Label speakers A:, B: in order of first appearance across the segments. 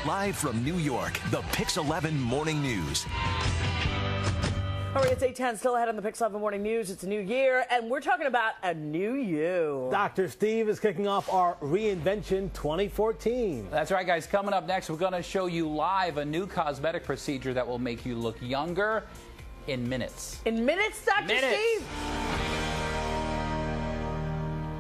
A: Live from New York, the PIX 11 Morning News.
B: All right, it's 8:10, still ahead on the PIX 11 Morning News. It's a new year, and we're talking about a new you.
C: Dr. Steve is kicking off our Reinvention 2014.
D: That's right, guys. Coming up next, we're going to show you live a new cosmetic procedure that will make you look younger in minutes.
B: In minutes, Dr.
D: Minutes.
B: Steve?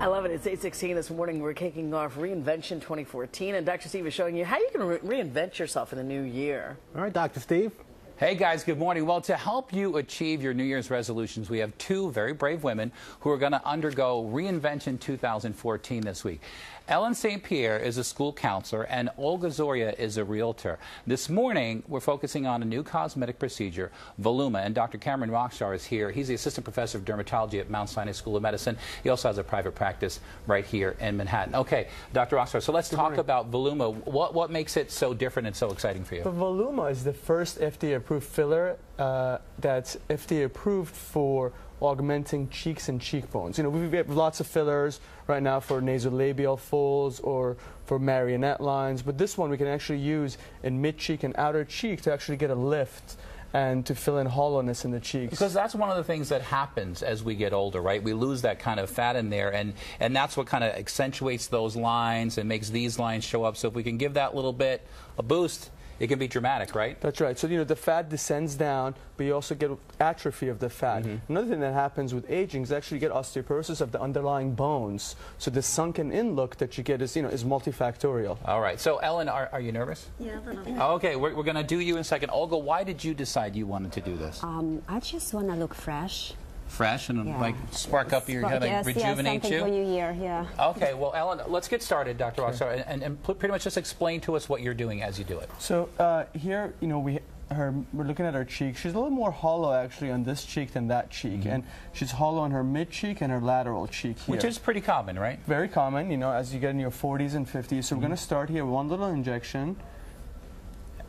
B: I love it. It's 8:16 this morning. We're kicking off Reinvention 2014, and Dr. Steve is showing you how you can reinvent yourself in the new year.
C: All right, Dr. Steve.
D: Hey guys, good morning. Well, to help you achieve your New Year's resolutions, we have two very brave women who are going to undergo Reinvention 2014 this week. Ellen St. Pierre is a school counselor and Olga ZORIA is a realtor. This morning, we're focusing on a new cosmetic procedure, VOLUMA, and Dr. Cameron Rokhsar is here. He's the assistant professor of dermatology at Mount Sinai School of Medicine. He also has a private practice right here in Manhattan. Okay, Dr. Rokhsar, so let's talk about VOLUMA. What makes it so different and so exciting for you?
E: The VOLUMA is the first FDA-approved filler that's FDA-approved for augmenting cheeks and cheekbones. You know, we have lots of fillers right now for nasolabial folds or for marionette lines, but this one we can actually use in mid-cheek and outer cheek to actually get a lift and to fill in hollowness in the cheeks.
D: Because that's one of the things that happens as we get older, right? We lose that kind of fat in there, and that's what kind of accentuates those lines and makes these lines show up. So if we can give that little bit a boost, it can be dramatic, right?
E: That's right. So, you know, the fat descends down, but you also get atrophy of the fat. Another thing that happens with aging is actually you get osteoporosis of the underlying bones. So the sunken-in look that you get is, you know, is multifactorial.
D: All right. So, Ellen, are you nervous?
F: Yeah, a little.
D: Okay, we're going to do you in a second. Olga, why did you decide you wanted to do this?
F: I just want to look fresh.
D: Fresh and like spark up your head, like rejuvenate
F: something
D: you?
F: for New Year, yeah.
D: Okay, well, Ellen, let's get started, Dr. Rokhsar, and pretty much just explain to us what you're doing as you do it.
E: So here, you know, we're looking at her cheek. She's a little more hollow actually on this cheek than that cheek, and she's hollow on her mid cheek and her lateral cheek here.
D: Which is pretty common, right?
E: Very common, you know, as you get in your 40s and 50s. So we're going to start here, one little injection.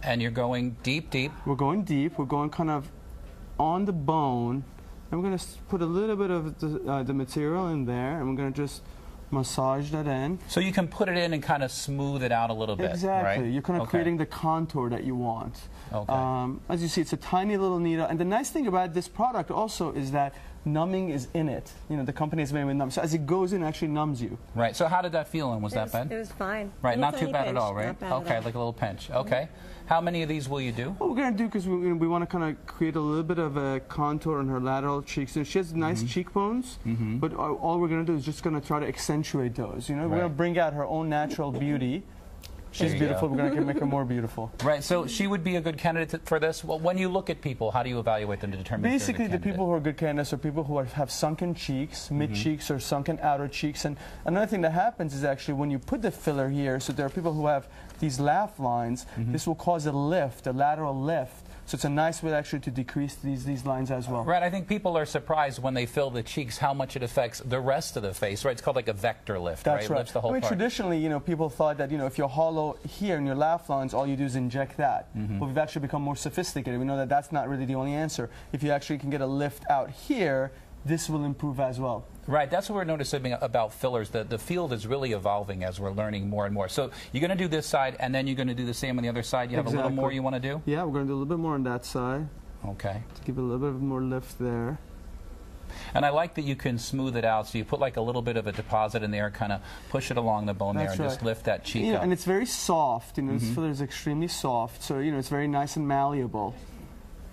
D: And you're going deep, deep.
E: We're going deep. We're going kind of on the bone. And we're going to put a little bit of the material in there, and we're going to just massage that in.
D: So you can put it in and kind of smooth it out a little bit,
E: exactly.
D: Right?
E: You're kind of creating the contour that you want.
D: Okay.
E: As you see, it's a tiny little needle. And the nice thing about this product also is that numbing is in it. You know, the company is made with numb. So as it goes in, it actually numbs you.
D: Right. So how did that feel, and was that bad?
F: It was fine.
D: Right. Not too bad
F: pinch.
D: at all, right?
F: Not bad
D: Okay,
F: at all.
D: like a little pinch. Okay. How many of these will you do?
E: What we're going to do, because we want to kind of create a little bit of a contour on her lateral cheeks. And she has nice cheekbones, but all we're going to do is just going to try to accentuate those. You know, we're going to bring out her own natural beauty. She's beautiful. We're going to make her more beautiful.
D: Right. So she would be a good candidate for this. Well, when you look at people, how do you evaluate them to determine?
E: Basically,
D: if they're a good
E: the people who are good candidates are people who have sunken cheeks, mid cheeks, or sunken outer cheeks. And another thing that happens is actually when you put the filler here, so there are people who have these laugh lines. This will cause a lift, a lateral lift. So it's a nice way actually to decrease these lines as well.
D: Right. I think people are surprised when they fill the cheeks how much it affects the rest of the face. Right. It's called like a vector lift.
E: That's right.
D: Lifts the whole part.
E: Traditionally, you know, people thought that, you know, if you're hollow here in your laugh lines, all you do is inject that. But we've actually become more sophisticated. We know that that's not really the only answer. If you actually can get a lift out here, this will improve as well.
D: Right, that's what we're noticing about fillers. The field is really evolving as we're learning more and more. So you're going to do this side, and then you're going to do the same on the other side. You have a little more you want to do?
E: Yeah, we're going to do a little bit more on that side.
D: Okay.
E: To give it a little bit more lift there.
D: And I like that you can smooth it out. So you put like a little bit of a deposit in there, kind of push it along the bone there, and just lift that cheek up.
E: And it's very soft. You know, this filler is extremely soft. So, you know, it's very nice and malleable.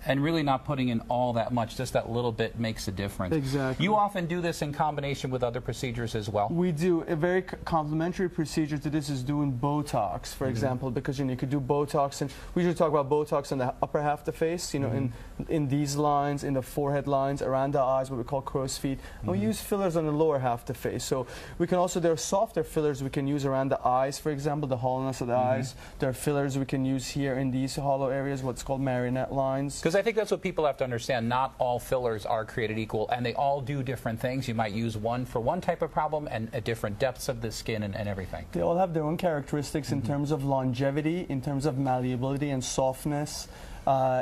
D: And really not putting in all that much, just that little bit makes a difference.
E: Exactly.
D: You often do this in combination with other procedures as well?
E: We do. A very complementary procedure to this is doing Botox, for example, because, you know, you could do Botox, and we usually talk about Botox in the upper half of the face, you know, in these lines, in the forehead lines, around the eyes, what we call crow's feet. And we use fillers on the lower half of the face. So we can also, there are softer fillers we can use around the eyes, for example, the hollowness of the eyes. There are fillers we can use here in these hollow areas, what's called marionette lines.
D: Because I think that's what people have to understand. Not all fillers are created equal, and they all do different things. You might use one for one type of problem and at different depths of the skin and everything.
E: They all have their own characteristics in terms of longevity, in terms of malleability and softness.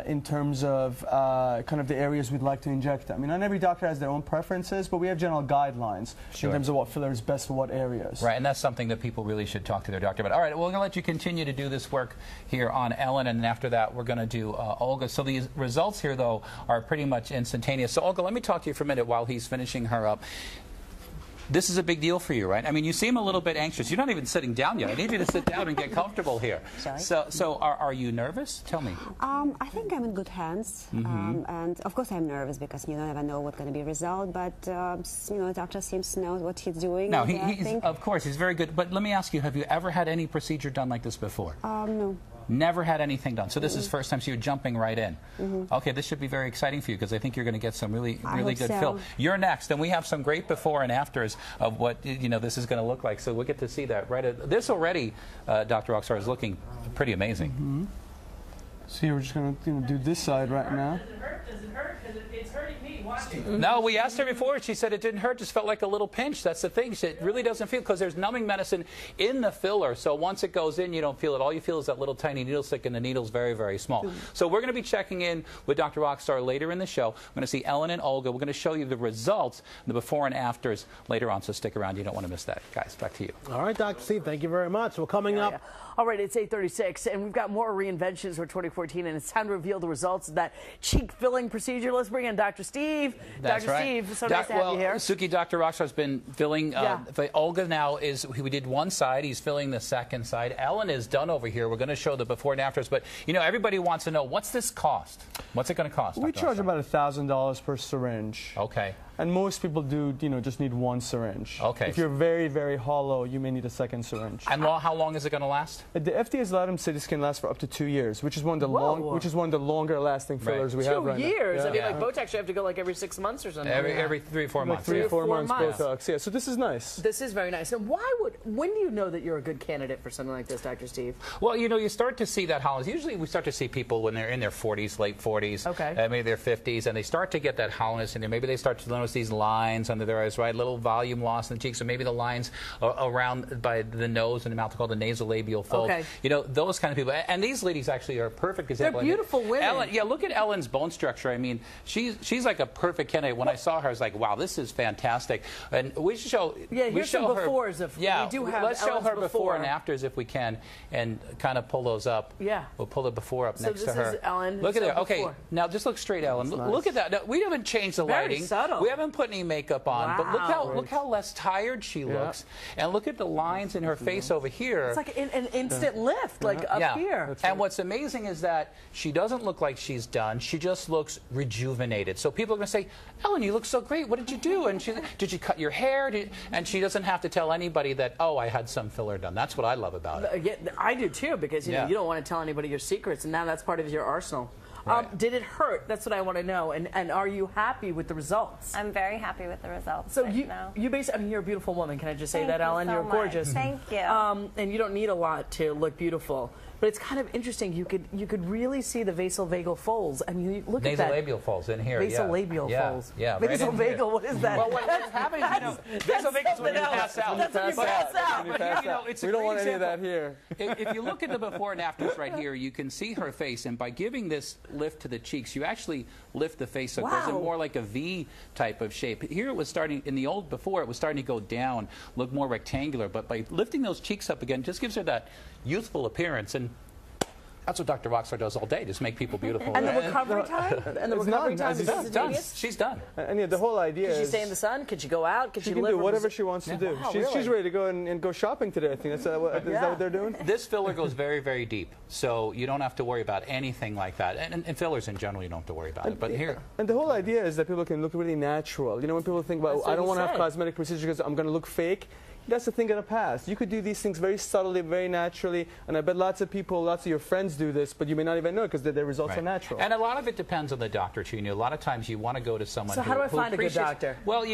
E: in terms of kind of the areas we'd like to inject them. I mean, not every doctor has their own preferences, but we have general guidelines in terms of what filler is best for what areas.
D: Right, and that's something that people really should talk to their doctor about. All right, well, we're going to let you continue to do this work here on Ellen, and after that, we're going to do Olga. So these results here, though, are pretty much instantaneous. So, Olga, let me talk to you for a minute while he's finishing her up. This is a big deal for you, right? I mean, you seem a little bit anxious. You're not even sitting down yet. I need you to sit down and get comfortable here.
F: Sorry.
D: So are you nervous? Tell me.
F: I think I'm in good hands. And of course I'm nervous because you never know what's going to be the result. But, the doctor seems to know what he's doing.
D: No, of course, he's very good. But let me ask you, have you ever had any procedure done like this before?
F: No.
D: Never had anything done. So this is first time, so you're jumping right in. Okay, this should be very exciting for you because I think you're going to get some really good fill. You're next, and we have some great before and afters of what this is going to look like. So we'll get to see that right. This already, Dr. Rokhsar, is looking pretty amazing.
E: So we're just going to do this side right now.
B: Does it hurt? Does it hurt? Because it's hurting me watching.
D: No, we asked her before. She said it didn't hurt, just felt like a little pinch. That's the thing. She said it really doesn't feel, because there's numbing medicine in the filler. So once it goes in, you don't feel it. All you feel is that little tiny needle stick, and the needle's very, very small. So we're going to be checking in with Dr. Rokhsar later in the show. We're going to see Ellen and Olga. We're going to show you the results, the before and afters later on. So stick around. You don't want to miss that. Guys, back to you.
C: All right, Dr. Steve, thank you very much. Well, coming up.
B: All right, it's 8:36, and we've got more reinventions for 2014, and it's time to reveal the results of that cheek filling procedure. Let's bring in Dr. Steve.
D: That's
B: Dr.
D: right.
B: Steve, so nice to have you here.
D: Suki, Dr. Rokhsar's been filling. Olga now we did one side. He's filling the second side. Ellen is done over here. We're going to show the before and afters, but everybody wants to know, what's this cost? What's it going to cost?
E: We charge about $1,000 per syringe.
D: Okay.
E: And most people do, just need one syringe.
D: Okay.
E: If you're very, very hollow, you may need a second syringe.
D: And how long is it going to last?
E: The FDA has allowed them to say this can last for up to 2 years, which is one of the longer lasting fillers we have right now. 2 years?
B: I mean, like Botox, you have to go like every 6 months or something.
D: Every 3 or 4 months.
E: 3 or 4 months Botox. Yeah. So this is nice.
B: This is very nice. And when do you know that you're a good candidate for something like this, Dr. Steve?
D: Well, you start to see that hollowness. Usually we start to see people when they're in their 40s, late 40s, maybe their 50s, and they start to get that hollowness in there. Maybe they start to notice these lines under their eyes, right? Little volume loss in the cheeks, or maybe the lines around by the nose and the mouth, called the nasolabial fold. Those kind of people. And these ladies actually are a perfect example.
B: They're beautiful women.
D: Ellen, look at Ellen's bone structure. I mean, she's like a perfect candidate. When I saw her, I was like, wow, this is fantastic. And we should show.
B: Here's some befores. We do have
D: let's show her before and afters if we can, and kind of pull those up. We'll pull the before up next to her.
B: So this is Ellen.
D: Look at there. Okay, now just look straight, Ellen. Look at that. No, we haven't changed the lighting.
B: Very subtle.
D: We haven't put any makeup on, but look how less tired she looks, and look at the lines in her face over here.
B: It's like an instant lift, like up here.
D: And what's amazing is that she doesn't look like she's done. She just looks rejuvenated. So people are going to say, Ellen, you look so great. What did you do? And did you cut your hair? And she doesn't have to tell anybody that, oh, I had some filler done. That's what I love about it.
B: Yeah, I do too, because you don't want to tell anybody your secrets, and now that's part of your arsenal.
D: Right.
B: Did it hurt? That's what I want to know. And are you happy with the results?
G: I'm very happy with the results.
B: So you basically, I mean, you're a beautiful woman. Can I just say that, Ellen? You're gorgeous.
G: Thank you.
B: And you don't need a lot to look beautiful. But it's kind of interesting. You could really see the vasovagal folds. I mean, look at that.
D: Nasolabial folds in here.
B: Vasovagal folds.
D: Yeah.
B: Vasovagal. What is that?
D: Well, what happens, vasovagal is when you pass out.
B: That's when you pass out.
D: It's
E: we don't want any of that here.
D: If you look at the before and afters right here, you can see her face, and by giving this lift to the cheeks, you actually lift the face so it goes in more like a V type of shape. Here it was starting in the old before, it was starting to go down, look more rectangular, but by lifting those cheeks up again, just gives her that youthful appearance. And that's what Dr. Rokhsar does all day, just make people beautiful.
B: And the recovery time? And the recovery time is instantaneous?
D: She's done.
E: And the whole idea is...
B: Could she stay in the sun? Could she go out? Could she
E: can do whatever she wants to do.
B: Wow,
E: she's ready to go and go shopping today, I think. Is that what they're doing?
D: This filler goes very, very deep, so you don't have to worry about anything like that. And fillers in general, you don't have to worry about it. But here...
E: And the whole idea is that people can look really natural. When people think about, I don't want to have cosmetic procedures because I'm going to look fake. That's the thing in the past. You could do these things very subtly, very naturally, and I bet lots of your friends do this, but you may not even know it because their results are natural.
D: And a lot of it depends on the doctor, too. A lot of times you want to go to someone
B: So how do I find a good doctor?
D: Well,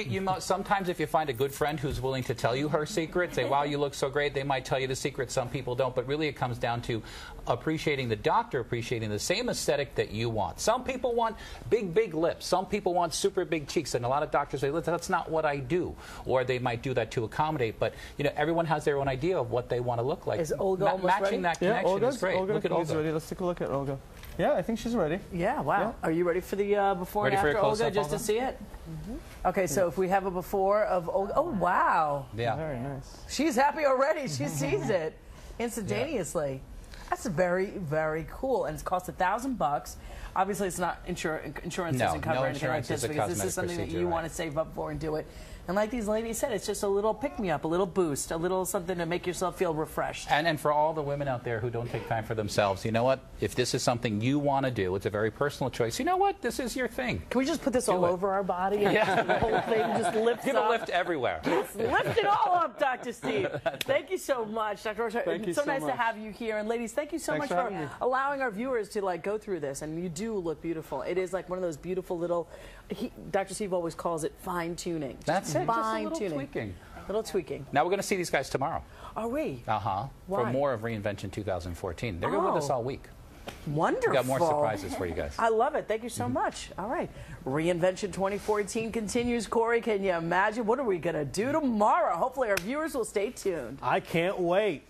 D: sometimes if you find a good friend who's willing to tell you her secret, say, wow, you look so great, they might tell you the secret. Some people don't, but really it comes down to appreciating the doctor, appreciating the same aesthetic that you want. Some people want big, big lips. Some people want super big cheeks, and a lot of doctors say, that's not what I do, or they might do that to accommodate. but you know, everyone has their own idea of what they want to look like.
B: Is Olga almost
D: matching
B: ready?
D: that connection is great.
E: Olga,
D: Look at Olga.
E: ready. Let's take a look at Olga. Yeah, I think she's ready.
B: Yeah, wow.
E: Yeah.
B: Are you ready for the before
D: Ready
B: and
D: for
B: after
D: a close-up,
B: Olga, just to
D: Olga?
B: see it? Okay, so if we have a before of Olga, oh wow.
D: Yeah.
E: Very nice.
B: She's happy already. She sees it instantaneously. That's very, very cool. And it's cost $1,000. Obviously, it's not insurance
D: No,
B: doesn't cover
D: no
B: anything like
D: insurance
B: this
D: is a
B: because this is
D: cosmetic
B: something that
D: procedure,
B: you
D: right.
B: want to save up for and do it. And like these ladies said, it's just a little pick-me-up, a little boost, a little something to make yourself feel refreshed.
D: And for all the women out there who don't take time for themselves, you know what? If this is something you want to do, it's a very personal choice. You know what? This is your thing.
B: Can we just put this all
D: it.
B: over our body? And
D: Yeah.
B: the whole thing just lifts
D: Give a
B: up?
D: lift everywhere.
B: Lift it all up, Dr. Steve. Thank you so much, Dr. Rokhsar.
E: Thank you
B: It's so
E: so
B: nice to
E: much.
B: have you here. And ladies, thank you so
E: Thanks
B: much
E: for
B: for
E: having me.
B: allowing our viewers to like go through this. And you do look beautiful. It is like one of those beautiful little, Dr. Steve always calls it fine-tuning.
D: That's it. Just a little
B: Fine-tuning.
D: tweaking.
B: Little tweaking.
D: Now we're going to see these guys tomorrow.
B: Are we?
D: For
B: Why?
D: more of Reinvention 2014. They're going with us
B: Oh.
D: all week.
B: Wonderful.
D: We've got more surprises for you guys.
B: I love it. Thank you so much. All right. Reinvention 2014 continues. Corey, can you imagine? What are we going to do tomorrow? Hopefully our viewers will stay tuned.
C: I can't wait.